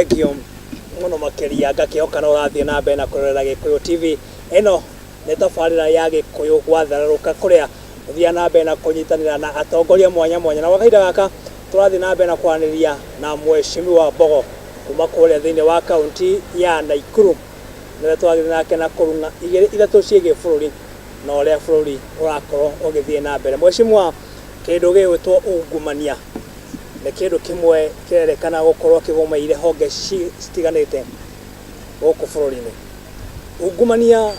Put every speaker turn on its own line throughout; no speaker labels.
thengio muno makiria ngakioka no rathie na mbere na kurera Gikuyu TV eno nĩ tabarĩra ya Gikuyu gwatharũrũka kũrĩa thia na mbere na kũnyitanĩra na atongoria mwanya mwanya na wakaida gaka tũrathiĩ na mbere na kwaranĩria na Mheshimiwa Mbogo kuma kũrĩa thĩinĩ wa kaunti ya Nakuru nĩwe twagĩrĩire nake na kũrung'a igĩrĩ ithatũ ciĩgiĩ bũrũri na ũrĩa bũrũri ũrakorwo ũgĩthiĩ na mbere. Mheshimiwa, kĩndũ gĩgwĩtwo ungumania nĩ kĩndũ kĩmwe kĩrerĩkana gũkorwo kĩgũmĩire honge citiganĩte gũkũ bũrũri-inĩ. Ungumania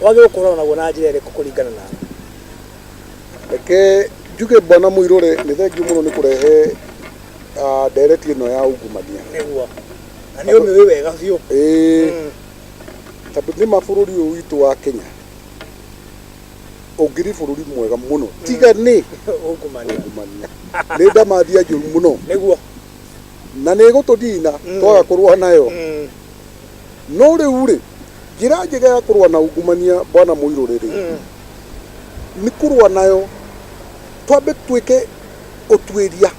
wagĩrĩirwo kũhũrana naguo na njĩra ĩrĩkũ kũringana nawe?
Reke njuge Bwana Mũirũrĩ nĩ thengiũ mũno nĩ kũrehe ndereti ĩno ya ungumania.
Nĩguo. Na nĩ ũmĩũĩ wega biũ.
Tondũ nĩ mabũrũri ũyũ witũ wa Kenya ũngĩrĩ bũrũri mwega mũno tiga nĩ
ungumania.
Nĩ ndamathia njũru mũno.
Nĩguo.
Na nĩ gũtũnina twaga kũrũa nayo. No rĩu rĩ njĩra njega ya kũrũa na ungumania Bwana Mũirũrĩ nĩ kũrũa nayo twambe twĩke ũtuĩria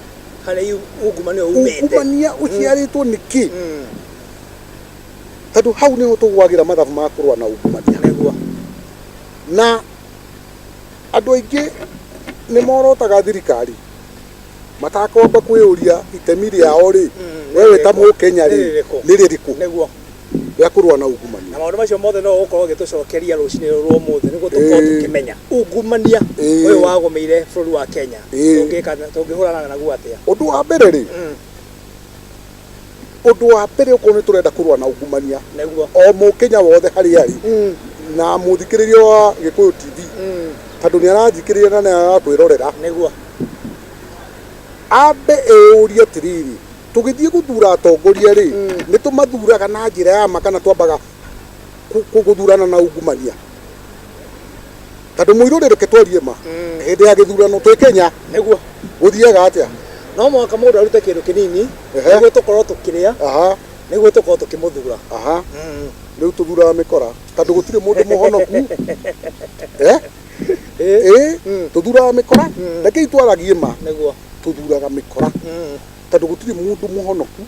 harĩa ungumania umĩte.
Ungumania ũciarĩtwo nĩkĩ? Tondũ hau nĩho tũgwagĩra mathabu ma kũrũa na ungumania.
Nĩguo.
Na andũ aingĩ nĩ morotaga thirikari matakwamba kwĩũria itemi rĩao rĩ wewe ta Mũkenya rĩ nĩ rĩrĩkũ
nĩguo
rĩa kũrũa na ungumania.
Na maũndũ macio mothe no gũkorwo gĩtũcokeria rũcinĩ rwa ũmũthĩ nĩguo tũkorwo tũkĩmenya ungumania ũyũ wagũmĩire bũrũri wa Kenya tũngĩhũrana naguo atĩa.
Ũndũ wa mbere rĩ ũndũ wa mbere ũkorwo nĩ tũrenda kũrũa na ungumania o Mũkenya wothe harĩa arĩ na mũthikĩrĩria wa Gikuyu TV tondũ nĩ aranjikĩrĩria na nĩ aratwĩrorera
nĩguo
ambe eũrie atĩrĩrĩ tũgĩthiĩ gũthura atongoria rĩ nĩ tũmathuraga na njĩra ya ma kana twambaga gũthurana na ungumania. Tondũ Mũirũrĩ reke twarie ma hĩndĩ ya gĩthurano twĩ Kenya
nĩguo
gũthiaga atĩa?
No mũhaka mũndũ arute kĩndũ kĩnini nĩguo tũkorwo tũkĩrĩa nĩguo tũkorwo tũkĩmũthura.
Rĩu tũthuraga mĩkora tondũ gũtirĩ mũndũ mũhonoku tũthuraga mĩkora reke itwaragie ma tũthuraga mĩkora tondũ gũtirĩ mũndũ mũhonoku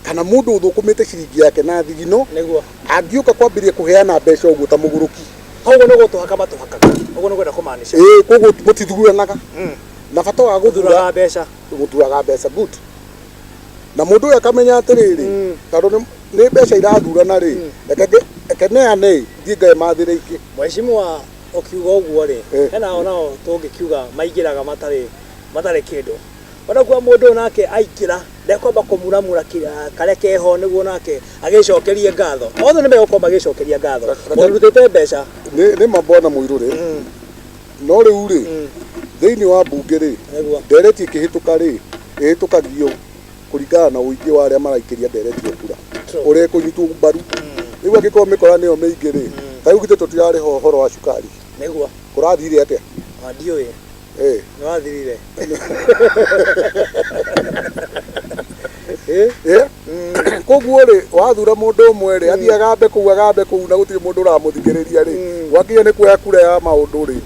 kana mũndũ ũthũkũmĩte ciringi yake na thigino angĩũka kwambĩrĩria kũheana mbeca ũguo ta mũgũrũki.
Koguo nĩ gũtũhaka matũhakaga. Koguo nĩ gwenda kũmaanisha.
Koguo mũtithuranaga na bata wa gũthura
mbeca
gũthuraga mbeca good. Na mũndũ ũyũ akamenya atĩrĩrĩ tondũ nĩ mbeca irathurana rĩ reke neane thiĩ ngae mathĩre ingĩ.
Mheshimiwa, ũkiuga ũguo rĩ hena onao tũngĩkiuga maingĩraga matarĩ kĩndũ. Wanakuwa mũndũ nake aingĩra ndekwamba kũmuramura karĩa keho nĩguo nake agĩcokerie ngatho. Othe nĩ megũkorwo magĩcokeria ngatho mũrutĩte mbeca.
Nĩ ma Bwana Mũirũrĩ no rĩu rĩ thĩinĩ wa mbunge rĩ ndereti ĩkĩhĩtũka rĩ ĩhĩtũkagio kũringana na ũingĩ wa arĩa maraikĩria ndereti ĩyo kura ũrĩa kũnyitwo mbaru. Rĩu angĩkorwo mĩkora nĩyo mĩingĩ rĩ ta rĩu githĩ tũtirarĩho ũhoro wa cukari
nĩguo
kũrathire atĩa?
Ndiũĩ nĩ wathirire.
Koguo rĩ wathura mũndũ ũmwe rĩ athiĩ agambe kũu na gũtirĩ mũndũ ũramũthikĩrĩria rĩ gwakinya nĩ kuoya kura ya maũndũ rĩ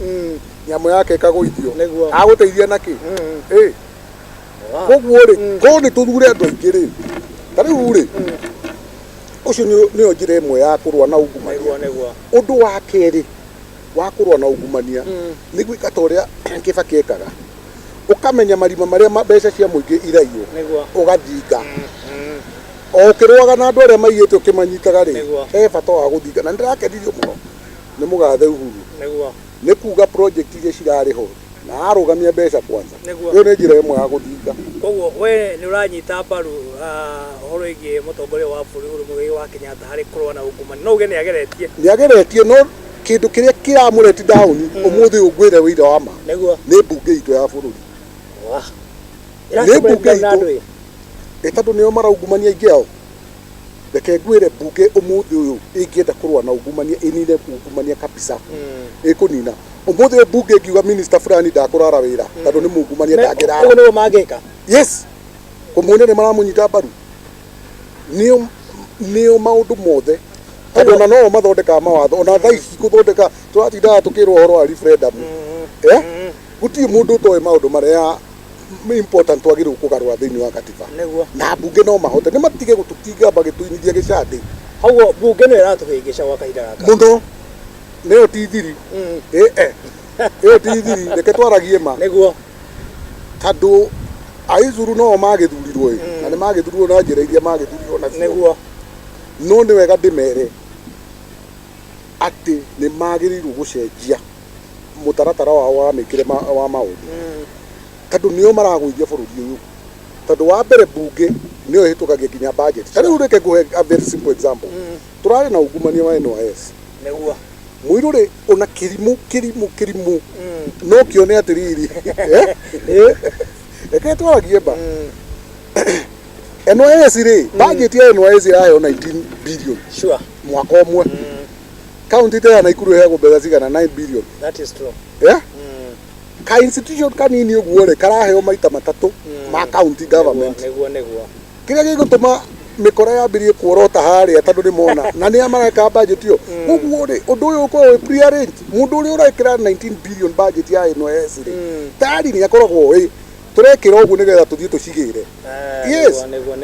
nyamũ yake ĩkagũithio agũteithia nakĩ? Koguo rĩ korwo nĩ tũthure andũ aingĩ rĩ ta rĩu rĩ ũcio nĩyo njĩra ĩmwe ya kũrũa na ungumania. Ũndũ wa kerĩ wa kũrũa na ungumania nĩ gwĩka ta ũrĩa Kibaki ekaga ũkamenya marima marĩa mbeca cia mũingĩ iraiywo ũgathinga o ũkĩrũaga na andũ arĩa maiyĩte ũkĩmanyitaga rĩ he bata wa gũthinga. Na nĩndĩrakenirio mũno nĩ mũgathe Uhuru nĩ kuga project iria cirarĩ ho na arũgamia mbeca kwanza. Ĩyo nĩ njĩra ĩmwe ya gũthinga.
Koguo we nĩ ũranyita mbaru ũhoro wĩgiĩ mũtongoria wa bũrũri Uhuru Mũigai wa Kenyatta harĩ kũrũa na ungumania. No uge nĩageretie no kĩndũ kĩrĩa kĩramũreti down ũmũthĩ ũngwĩre wĩira wa ma nĩ mbunge itũ ya bũrũri. Nĩ mbunge itũ tondũ nĩo maraungumania aingĩ ao. Reke ngwĩre mbunge ũmũthĩ ũyũ ĩngĩenda kũrũa na ungumania ĩnine ungumania kabisa ĩkũnina. Ũmũthĩ mbunge ngiuga minister fulani ndakũrara wĩra tondũ nĩ mungumania ndangĩrara. Ũguo nĩguo mangĩka.
Yes kũmuonia nĩ maramũnyita mbaru nĩo maũndũ mothe tondũ ona no mathondeka mawatho ona thaa ici gũthondeka tũratindaga tũkĩrwo ũhoro wa referendum gũtirĩ mũndũ ũtoĩ maũndũ marĩa important twagirwo kugarura thiini wa katiba
Niguo.
na bunge no mahote ni matige gututiga bagituinithia gicandi
Hauo bunge no iratuhingica gwa kahinda gaka.
muno neo tithiri iyo tithiri reke twaragie ma
Niguo.
tondu aizuru no magithurirwo na ni magithurirwo na njira iria magithurirwo na
Niguo.
no ni wega ndimere ati ni magirirwo gucenjia mutaratara wa mikire wa maundu tondu nio maragwithia bururi uyu tondu wa mbere bunge nio hitukagia kinya budget tari reke nguhe a very simple example turari na ungumania wa NYS
Niguo.
mwiruri ona kirimu no kione atiriri reke twaragie ba NYS ri budget ya NYS irayo 19 billion
Sure.
mwaka umwe county ta Naikuru heagwo mbeca cigana 9 billion
That is true.
ka institution kanini uguo ri karaheo maita matatu ma county government
Niguo.
kiria gigutuma mikora yambirie kuorota haria tondu ni mona na ni amareka budget iyo uguo ri undu uyu uko we pre-arrange mundu uri urekira 19 billion budget ya NYS ri tari ni akoragwo wi turekira uguo nigetha tuthie tucigire yes
Niguo.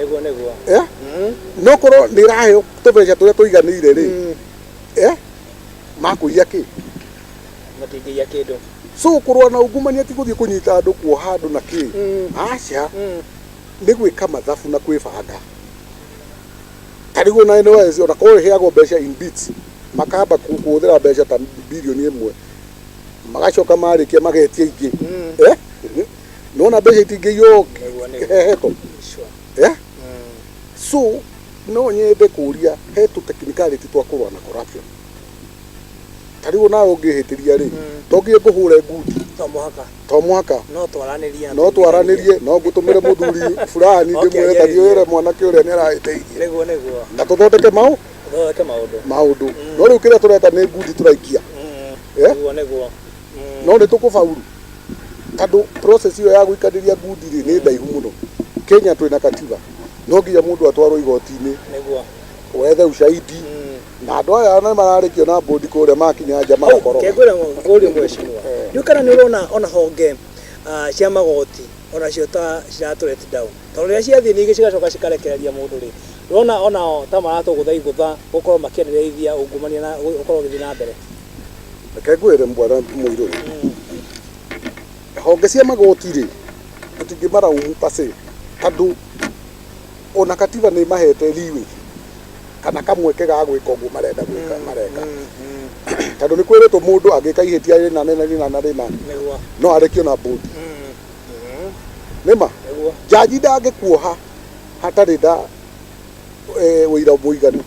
no korwo ni raheo tubeca turia tuiganire ri makuia ki
Matingiya kindu.
so kurwa na ungumania ti guthie kunyita andu kuoha andu na ki aca ni gwika mathabu na kwibanga tariguo na NYS ona korwo heagwo mbeca in bits makamba kuhuthira mbeca ta bilioni imwe magacoka marikia magetia ingi nona mbeca itingĩiywo hehetwo so no nyende kuria he tu technicality twa kurwa na corruption tarigo na ungihitiria ri tongie nguhure ngundi to muhaka no twaranirie no ngutumire muthuri fulani ndimwire tathiore mwanake uria ni arahiteirie na tuthondeke maundu no riu kiria tureta ni ngundi turaikia no ni tukufaulu tondu process iyo ya guikaniria ngundi ri ni ndaihu muno Kenya twina katiba no nginya mundu atwarwo igoti-ini wethe ushahidi na andu aya no mararikio na bodi kuria makinya nja magakoro
kegwira ngori mweshimwa riu kana ni urona ona honge cia magoti ona cio ta ciraturete down tondu riria ciathie ningi cigacoka cikarekereria mundu ri urona ona ta maratugutha igutha gukorwo makiendereithia ungumania na gukorwo githii na mbere
kegwire mbwana muiruri honge cia magoti ri tutingimara pase tondu ona katiba ni mahete liwe kana kamweke ga gwika uguo marenda gwika mareka tondu ni kwiritwo mundu angika ihitia rina rina no arekio na bodi nima jaji ndangikuoha hatari da wira muiganu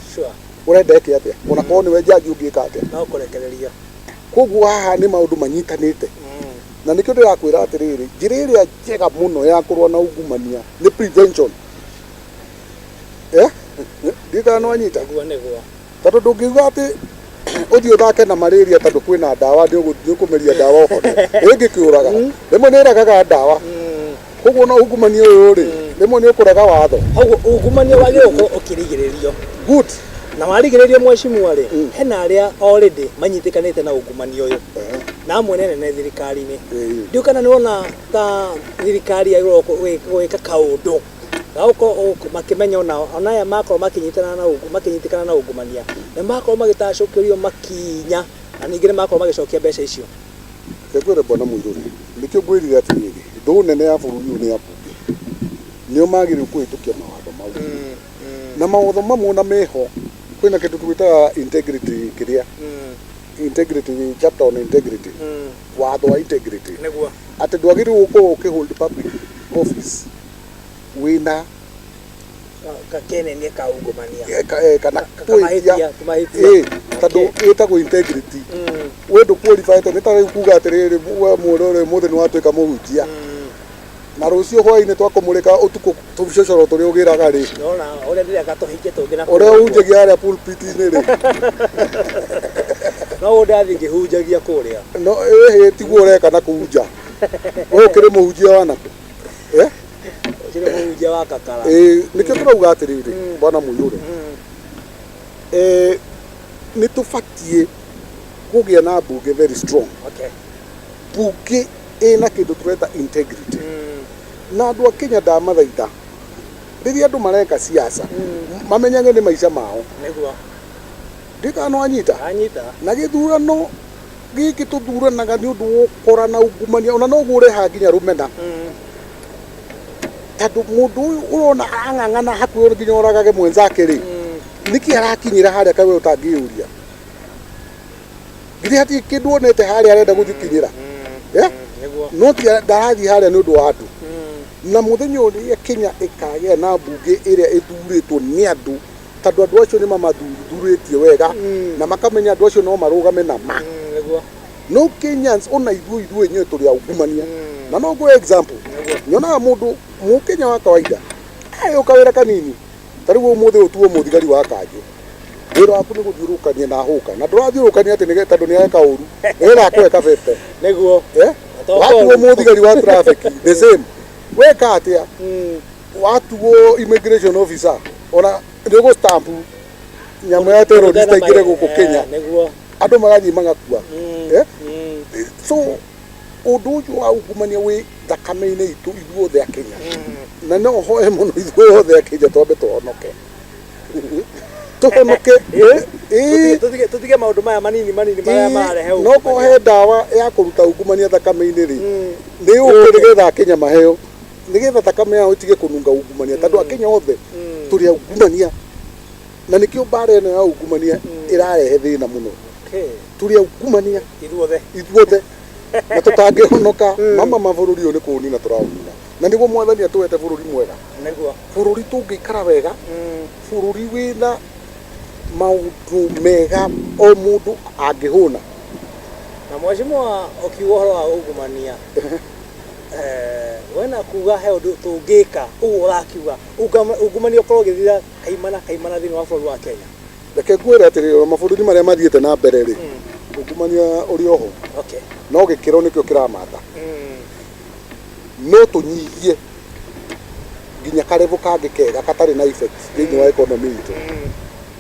urenda eke atia ona korwo niwe jaji ungika atia
no kurekereria
koguo haha ni maundu manyitanite na nikio ndirakwira atiriri njira iria njega muno ya kurwa na ungumania ni prevention ndika no anyita tondu ndungiuga ati uthii uthake na malaria tondu kwina ndawa ni kumeria ndawa uhone ingi kiuraga rimwe ni iragaga ndawa koguo no ungumania uyu ri rimwe ni ukuraga watho
ungumania wagire ukirigiririo
good
na warigiririo mweshimwa ri hena aria already manyitikanite na ungumania uyu na mwenene ne thirikari-ini ndio kana niona ta thirikari ya gwika kaundu gauko makimenya ona ya makoro makinyitikana na ungumania na makoro magitacokerio makinya na ningire makoro magicokia mbeca icio
kegwire bona muiruri nikio ngwirire atiriri ndu nene ya bururi ni ya bunge nio magirirwo kuhitukia mawatho mau na mawatho mamwe na meho kwina kindu twita integrity kiria integrity chapter on integrity watho wa integrity
niguo
ati ndwagiriwo gukorwo ukihold public office wina
kakene ka ungumania
kana kuitia tondu itagwo integrity wendu qualified ni tari kuga atiriri we murore muthe ni watuika muhunjia na rucio hwaini twakumurika utuku tubicocoro turi ugiraga ri
nona ore ndiria gatuhikie tungi na
ore unjagia aria pulpit-ini ri
no ndathi ngihunjagia kuria
no tiguo ureka na kuunja we ukiri muhunjia wa naku
kire muhunjia wa kakara
nikio turauga atiriri bwana muirure ni tufatie kugia na bunge very strong
okay
bunge ina kindu tureta integrity na andu a Kenya ndamathaitha riria andu mareka siasa mamenyage ni maica mao
niguo
ndikano anyita na githurano giki tuthuranaga ni undu ukora na ungumania ona no gureha nginya rumena tatu mundu urona ang'ang'ana hakuyo nginya oragage mwenzake ri niki arakinyira haria kawe utangiuria ngiri hati kindu onete haria arenda guthikinyira no ti ndarathi haria ni undu wa andu na muthenya uria Kenya ikagea na mbunge iria ithuritwo ni andu tondu andu acio ni mamathuritie wega na makamenya andu acio no marugame na ma no Kenyans ona ithuĩ nyewe turi aungumania na no go example nyona mundu mu Kenya wa kawaida ayo kawira kanini tariu umuthi utuo muthigari wa kanjo wira waku ni guthiurukania na huka na ndurathiurukania ati nige tondu ni eka uru wira akweka bebe
niguo
watuo muthigari wa traffic the same weka atia watuo immigration officer ona ndego stamp nyamu ya terrorist ingire guku Kenya
niguo
andu magathi magakua so undu ucio wa ungumania wi thakame-inĩ itu ithuothe a Kenya na no hoye muno ithuothe a Kenya twambe tuhonoke tuhonoke
tutige maundu maya manini maya marehe
no kuhe ndawa ya kuruta ungumania thakame-inĩ ri ni ukirigetha Kenya maheo nigetha thakame yao itige kununga ungumania tondu a Kenya othe turi ungumania na nikio bara ino ya ungumania irarehe thina muno turi ungumania ithuothe na tutangihonoka mama mabũrũri ũyũ nĩ kũnina tũraunina na nĩguo mwathani atwete bũrũri mwega bũrũri tũngĩikara wega bũrũri wĩna maũndũ mega o mũndũ angĩhũna
na mheshimiwa ukiuga ũhoro wa ungumania wena kuga he ũndũ tũngĩka ũguo ũrakiuga ungumania ũkorwo ũgĩthira kaimana thĩinĩ wa bũrũri wa Kenya
reke ngwĩre atĩrĩrĩ mabũrũri marĩa mathiĩte na mbere rĩ ungumania ũrĩ oho no gĩkĩro nĩkĩo kĩramatha no tũnyihie nginya karevu kangĩ kega katarĩ na effect thĩinĩ wa economy itũ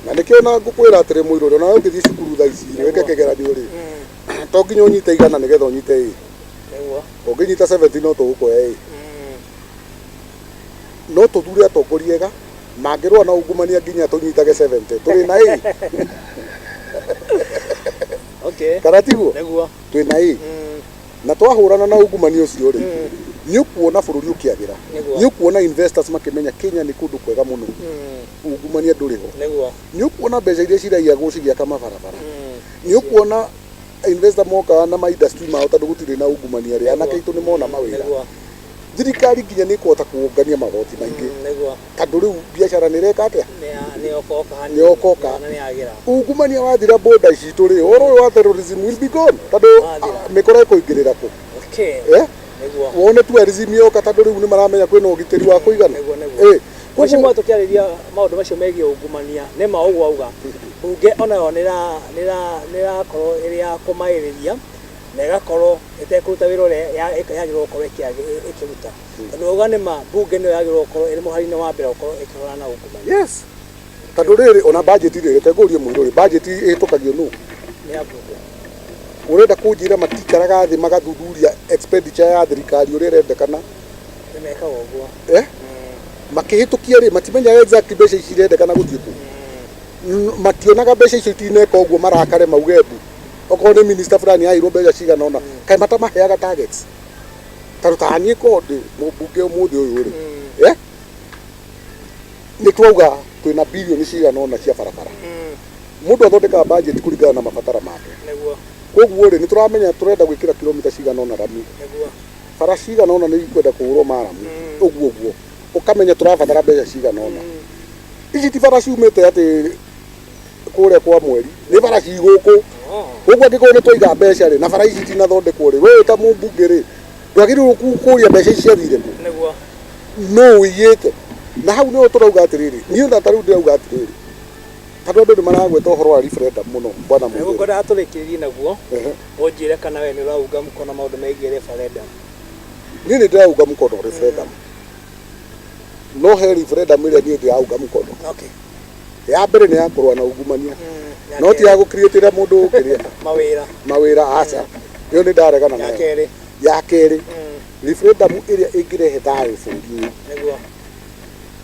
na nĩkĩo na ngũkwĩra atĩrĩ mũirũrĩ ona ũngĩthiĩ cukuru thaa ici wĩke kĩgeranio rĩ to nginya ũnyite igana nĩgetha ũnyite ĩ ũngĩnyita 70 no tũgũkuoya ĩ no tũthure atongoria ega mangĩrũa na ungumania nginya tũnyitage 70 tũrĩ na ĩ kana tiguo twĩ na ĩ na twahũrana na ungumania ũcio rĩ nĩ ũkuona bũrũri ũkĩagĩra nĩ ũkuona investors makĩmenya Kenya nĩ kũndũ kwega mũno ungumania ndũrĩ ho nĩ ũkuona mbeca iria ciraiyagwo cigĩaka mabarabara nĩ ũkuona investor moka na ma industry mao tondũ gũtirĩ na ungumania rĩ anake aitũ nĩ mona mawĩra thirikari nginya nĩ kũhota kuongania magoti maingĩ tondũ rĩu biacara nĩ ĩreka atĩa nĩ okoka ungumania wathira border citũ rĩ ũhoro ũyũ wa terrorism will be gone tondũ mĩkora ĩkũingĩrĩra kũ wone tourism yoka tondũ rĩu nĩ maramenya kwĩna ũgitĩri wa kũigana
mheshimiwa tukiarĩria maũndũ macio megiĩ ungumania nĩ ma ũguo auga bunge onayo nĩ ĩrakorwo ĩrĩ ya kũmaĩrĩria na ĩgakorwo ĩtekũruta wĩra ũrĩa yagĩrĩirwo gũkorwo ĩkĩruta tondũ auga nĩ ma bunge nĩyo yagĩrĩirwo gũkorwo ĩrĩ mũhari-inĩ wa mbere gũkorwo ĩkĩhũrana na ungumania
yes tondũ rĩrĩ ona budget rĩrĩ tekũria mũirũrĩ budget ĩhĩtũkagio nũ
nĩ abunge
urenda kunjira matikaraga thĩ magathuthuria expenditure ya thirikari ũrĩa ĩrendekana
nĩmekaga ũguo
makĩhĩtũkia rĩ matimenyaga exactly mbeca ici irendekana gũthiĩ kũ mationaga mbeca icio itineka ũguo marakare mauge mbu okorwo nĩ minister fulani airwo mbeca cigana ona kaĩ matamaheaga targets tondũ ta niĩ kondi mũmbunge ũmũthĩ ũyũ rĩ nĩ twauga twĩna birioni cigana ona cia barabara mũndũ athondekaga budget kũringana na mabatara make koguo rĩ nĩ tũramenya tũrenda gwĩkĩra kilomita cigana ona rami bara cigana ona nĩ ikwenda kũhũrwo maramu ũguo ũkamenya tũrabatara mbeca cigana ona ici ti bara ciumĩte atĩ kũrĩa kwa mweri nĩ bara cigũkũ ũguo angĩkorwo nĩ twaiga mbeca rĩ na bara ici tinathondekwo rĩ we ta mũmbunge rĩ ndwagĩrĩirwo kũria mbeca ici ciathire kũ no ũiyĩte na hau nĩho tũrauga atĩrĩrĩ niĩ ona tarĩu ndĩrauga atĩrĩrĩ tondũ andũ nĩ maragweta ũhoro wa referendum mũno bwana mũndũ
ngũkwenda atũrĩkĩrĩrie naguo ũnjĩre kana we nĩ ũrauga mũkono maũndũ megiĩ referendum
niĩ nĩ ndĩrauga mũkono referendum no he referendum ĩrĩa niĩ ndĩrauga mũkono ya mbere nĩ ya kũrũa na ungumania no ti ya gũkiriĩtĩra mũndũ kĩrĩa mawĩra aca ĩyo nĩ ndaregana nayo ya kerĩ referendum iria ingirehe thayo bũrũri-inĩ
niguo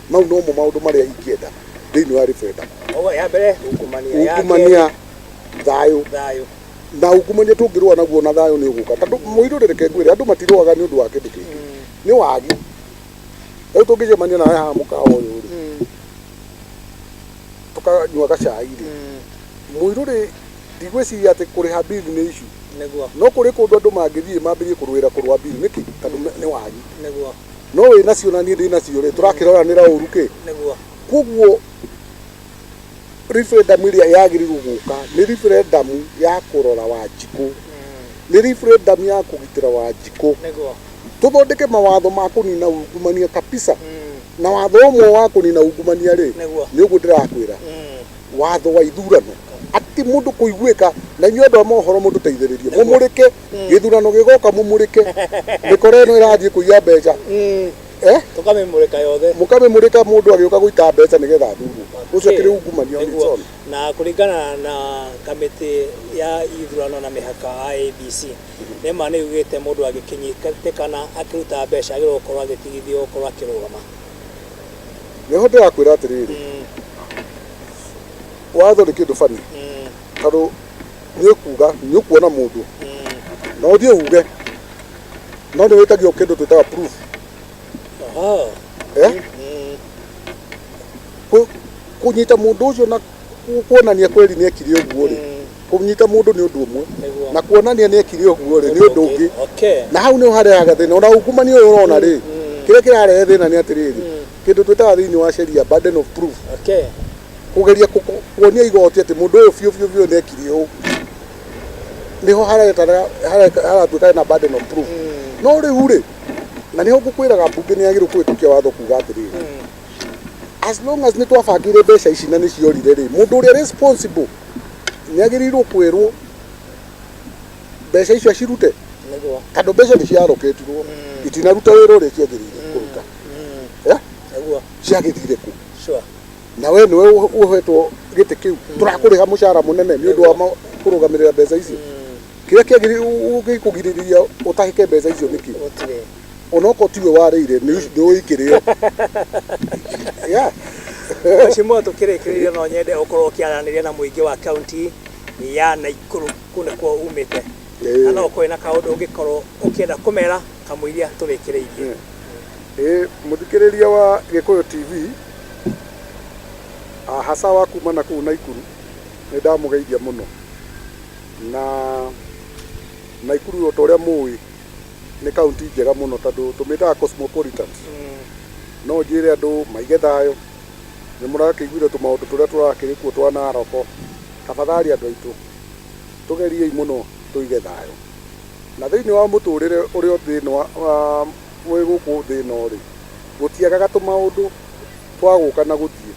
mau no mo maũndũ marĩa ingĩenda thĩinĩ wa referendum
ya mbere
ungumania thayo na ungumania tũngĩrũa naguo na thayo nĩ ũgũka tondũ mũirũ reke ngwĩre andũ matirũaga nĩ ũndũ wa kĩndũ kĩngĩ nĩ wagi rĩu tũngĩcemania nawe haha mũkawa ũyũ rĩ tũkanyua gacai rĩ mũirũ rĩ ndigwĩciria atĩ kũrĩha bill nĩ issue no kũrĩ kũndũ andũ mangĩthiĩ mambĩrie kũrũa bill nĩkĩ tondũ nĩ wagi no wĩ nacio na niĩ ndĩ nacio rĩ tũrakĩroranĩra ũru kĩ koguo referendum ĩrĩa yagĩrĩirwo gũka nĩ referendum ya kũrora Wanjikũ nĩ referendum ya kũgitĩra Wanjikũ tũthondeke mawatho ma kũnina ungumania kabisa na watho ũmwe wa kũnina ungumania rĩ nĩ ũguo ndĩrakwĩra watho wa ithurano ati mũndũ kũiguĩka na inyuĩ andũ a mohoro mũtũteithĩrĩrie mũmũrĩke gĩthurano gĩgoka mũmũrĩke mĩkora ĩno ĩrathiĩ kũiya mbeca
tukamĩmũrĩka yothe
mũkamĩmũrĩka mũndũ agĩũka gũita mbeca nĩgetha athurwo ũcio kĩrĩ ungumania
na kũringana na kamĩtĩ ya ithurano na mĩhaka IEBC nĩma nĩ yugĩte mũndũ agĩkinyĩkana akĩruta mbeca agĩrĩirwo gũkorwo agĩtigithio gũkorwo akĩrũgama
nĩho ndĩrakwĩra atĩrĩrĩ watho nĩ kĩndũ bani tondũ nĩ ũkuona mũndũ no ũthiĩ uge no nĩ wĩtagio kĩndũ twĩtaga proof kũnyita mũndũ ũcio na kuonania kweli nĩ ekire ũguo rĩ kũnyita mũndũ nĩ ũndũ ũmwe na kuonania nĩ ekire ũguo rĩ nĩ ũndũ ũngĩ na hau nĩ harehaga thĩna ona ungumania ũyũ ũrona rĩ kĩrĩa kĩrarehe thĩna nĩ atĩrĩrĩ kĩndũ twĩtaga thĩinĩ wa sheria burden of proof kũgeria kuonia igoti atĩ mũndũ ũyũ biũ nĩ ekire ũũ niho haratuĩka na burden of proof no rĩu rĩ na niho ngũkwĩraga mbunge nĩ yagĩrĩirwo kũhĩtũkia watho kuga atĩrĩrĩ as long as nĩ twabangire mbeca ici na nĩ ciorire rĩ mũndũ ũrĩa responsible nĩ agĩrĩirwo kwĩrwo mbeca icio acirute tondũ mbeca nĩ ciaroketirwo itinaruta wĩra ũrĩa ciagĩrĩire kũruta ciagĩthire kũ na we nĩwe ũhetwo gĩtĩ kĩu tũrakũrĩha mũcara mũnene nĩ ũndũ wa kũrũgamĩrĩra mbeca icio kĩrĩa kĩagĩrĩirwo ũgĩkũgirĩrĩria ũtahĩke mbeca icio nĩkĩ onokorwo tiwe warĩire nĩ ũikĩrĩo
Mheshimiwa tũkĩrĩkĩrĩria no nyende ũkorwo ũkĩaranĩria na mũingĩ wa kaunti ya Naikuru kũu nĩkuo umĩte na no kwĩna kaũndũ ũngĩkorwo ũkĩenda kũmera kamũiria tũrĩkĩrĩirie
mũthikĩrĩria wa Gĩkũyũ TV hasa wa kuma na kũu Naikuru nĩ ndamũgeithia mũno na Naikuru o ta ũrĩa mũĩ nĩ kaunti njega mũno tondũ tũmĩtaga cosmopolitans no njĩre andũ maige thayũ nĩ mũrakĩiguire tũmaũndũ tũrĩa tũrakĩrĩ kuo twa Naroko tafadhali andũ aitũ tũgeriei mũno tũige thayũ na thĩinĩ wa mũtũrĩre ũrĩa thĩinĩ wa gũkũ thĩ ĩno rĩ gũtiagaga tũmaũndũ twa gũka na gũthiĩ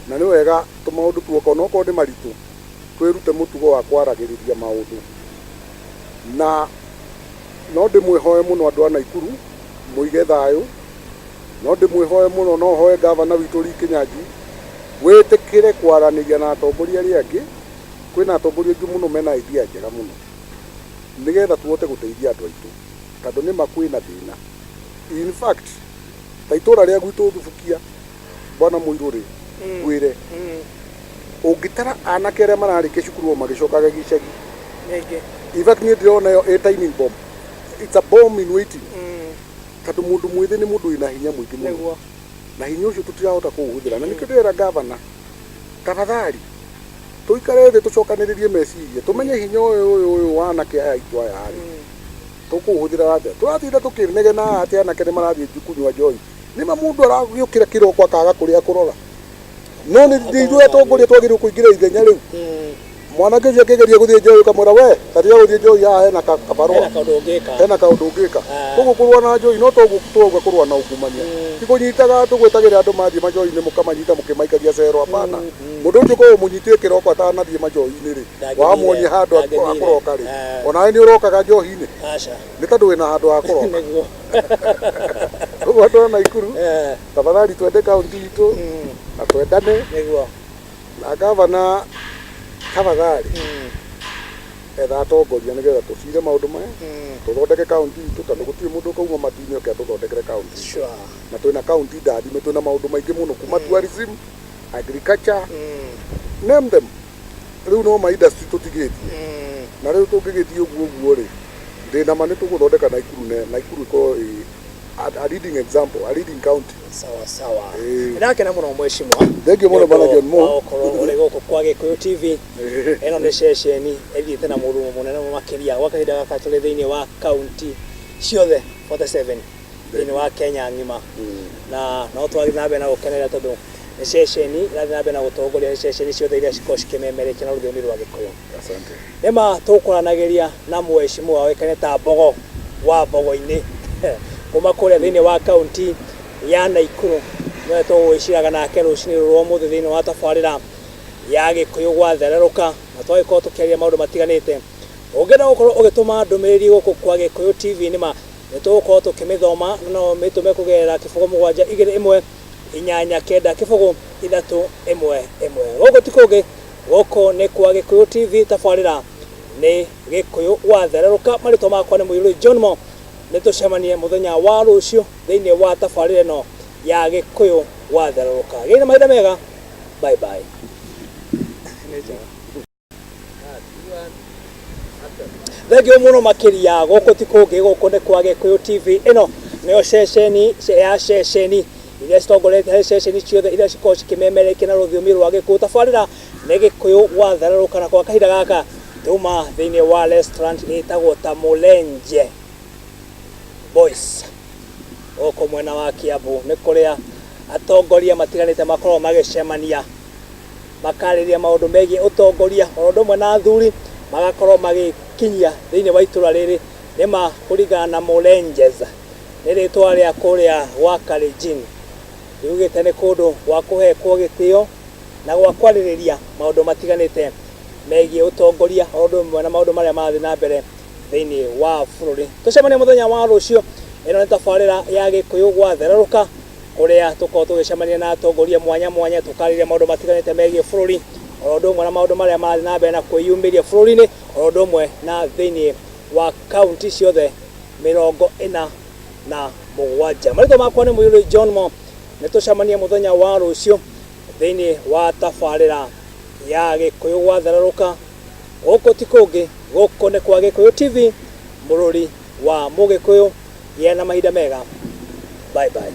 na nĩ wega tũmaũndũ tuoka onokorwo nĩ maritũ twĩrute mũtugo wa kwaragĩrĩria maũndũ na no ndĩmwĩhoe mũno andũ a Naikuru mũige thayũ no ndĩmwĩhoe mũno no hoe gavana witũ Lee Kinyanjui wĩtĩkĩre kwaranĩria na atongoria arĩa angĩ kwĩna atongoria aingĩ mũno mena idea njega mũno nĩgetha tuhote gũteithia andũ aitũ tondũ nĩ makwĩna thĩna in fact ta itũra rĩa gwitũ Thubukia bwana Mũirũ rĩ gwĩre ũngĩtara anake arĩa mararĩkia cukuru magĩcokaga gĩcagi in fact niĩ ndĩrona ĩyo ĩ timing bomb it's a bomb in waiting tondũ mũndũ mwĩthĩ nĩ mũndũ wĩna hinya mũingĩ mũno na hinya ũcio tũtirahota kũũhũthĩra na nĩkĩo ndĩrera gavana tafadhali tũikare thĩ tũcokanĩrĩrie meciria tũmenye hinya ũyũ wa anake aya aitũ aya rĩ tũkũũhũthĩra atĩa tũratinda tũkĩnegena atĩ anake nĩ marathiĩ kũnyua njohi nĩma mũndũ aragĩũkĩra kĩroko akaga kũrĩa kũrora no nĩ ithuĩ atongoria twagĩrĩirwo kũingĩra ithenya rĩu mwanake ũcio akĩgeria gũthiĩ njohi ũkamwĩra we tatiga gũthiĩ njohi haha hena kabarũa hena kaũndũ ũngĩka koguo kũrũa na njohi no tũgũka kũrũa na ungumania ti kũnyitaga tũgwĩtagĩra andũ mathiĩ majohi-inĩ mũkamanyita mũkĩmaikagia cero hapana mũndũ ũcio korwo mũnyitie kĩroko atanathiĩ majohi-inĩ rĩ wamuonia handũ akũroka rĩ onawe nĩ ũrokaga njohi-inĩ nĩ tondũ wĩna handũ ha kũroka koguo andũ a Naikuru tafadhali twende kaunti itũ na twendane na gavana tafadhali etha atongoria nigetha tucire maundu maya tuthondeke kaunti itu tondu gutiri mundu kauma matini oke tuthondekere kaunti na twina kaunti ndathime twina maundu maingi muno kuma tourism agriculture name them riu no ma industry tutigitie na riu tungigitie uguo ri ndina ma ni tuguthondeka Naikuru ko a leading example, a leading county.
Sawa. Ndakena muno mweshimwa.
Thengio muno bana John Mo.
Uri goko kwa Gikuyu TV. Eno nĩ ceceni ĩthiĩte na mũrumo mũnene makĩria wa kahinda gaka tũrĩ thĩinĩ wa county ciothe 47 thĩinĩ wa Kenya ng'ima. Na no twagĩthiĩ na mbere na gũkenerera tondũ nĩ ceceni irathiĩ na mbere na gũtongoria ceceni ciothe iria cikoragwo cikĩmemerekia na rũthiomi rwa Gĩkũyũ.
Asante.
Nĩma tũkũranagĩria na mweshimwa wekaine ta Mbogo wa Mbogo-inĩ. Kuma kũrĩa thĩinĩ wa kaunti ya Naikuru nĩwe tũgwĩciraga nake rũcinĩ rũrũ rwa ũmũthĩ thĩinĩ wa tabarĩra ya Gĩkũyũ gwathererũka na twagĩkorwo tũkĩaria maũndũ matiganĩte. Ũngĩenda gũkorwo ũgĩtũma ndũmĩrĩri gũkũ kwa Gĩkũyũ TV nĩma nĩtũgũkorwo tũkĩmĩthoma no mĩtũme kũgerera kĩbũgũ 721 889 kĩbũgũ 311. Gũkũ ti kũngĩ, gũkũ nĩ kwa Gĩkũyũ TV, tabarĩra nĩ Gĩkũyũ gwathererũka. Marĩtwa makwa nĩ Mũirũri John Mo. Nĩtũcemanie mũthenya wa rũciũ thĩinĩ wa tabarĩra ĩno ya Gĩkũyũ gwathererũka. Gĩi na mahinda mega. Bye bye. Thengio mũno makĩria, gũkũ ti kũngĩ, gũkũ nĩ kwa Gĩkũyũ TV. Ĩno nĩyo ceceni ya ceceni iria citongoretie harĩ ceceni ciothe iria cikoragwo cikĩmemerekia na rũthiomi rwa Gĩkũyũ. Tabarĩra nĩ Gĩkũyũ gwathererũka na kwa kahinda gaka tuma thĩinĩ wa restaurant ĩtagwo ta Mũlenje Boys oko mwena wa Kiambu, nĩ kũrĩa atongoria matiganĩte makoragwo magĩcemania makarĩrĩria maũndũ megiĩ ũtongoria o ũndũ ũmwe na athuri magakorwo magĩkinyia thĩinĩ wa itũra rĩrĩ. Nĩma kũringana na Mũlenjes nĩ rĩtwa rĩa kũrĩa gwa Kalenjin, riugĩte nĩ kũndũ gwa kũhekwo gĩtĩo na gwa kwarĩrĩria maũndũ matiganĩte megiĩ ũtongoria o ũndũ ũmwe na maũndũ marĩa marathiĩ na mbere thĩinĩ wa bũrũri. Tũcemanie mũthenya wa rũciũ. Ĩno nĩ tabarĩra ya Gĩkũyũ gwathererũka kũrĩa tũkoragwo tũgĩcemania na atongoria mwanya mwanya tũkarĩrĩria maũndũ matiganĩte megiĩ bũrũri o ũndũ ũmwe na maũndũ marĩa marathiĩ na mbere na kwĩyumĩria bũrũri-inĩ o ũndũ ũmwe na thĩinĩ wa kaunti ciothe 47. Marĩtwa makwa nĩ Mũirũri John Mo. Nĩtũcemanie mũthenya wa rũciũ thĩinĩ wa tabarĩra ya Gĩkũyũ gwathererũka. Gũkũ ti kũngĩ, gũkũ nĩ kwa Gĩkũyũ TV, mũrũri wa Mũgĩkũyũ. Gĩa na mahinda mega. Bye bye.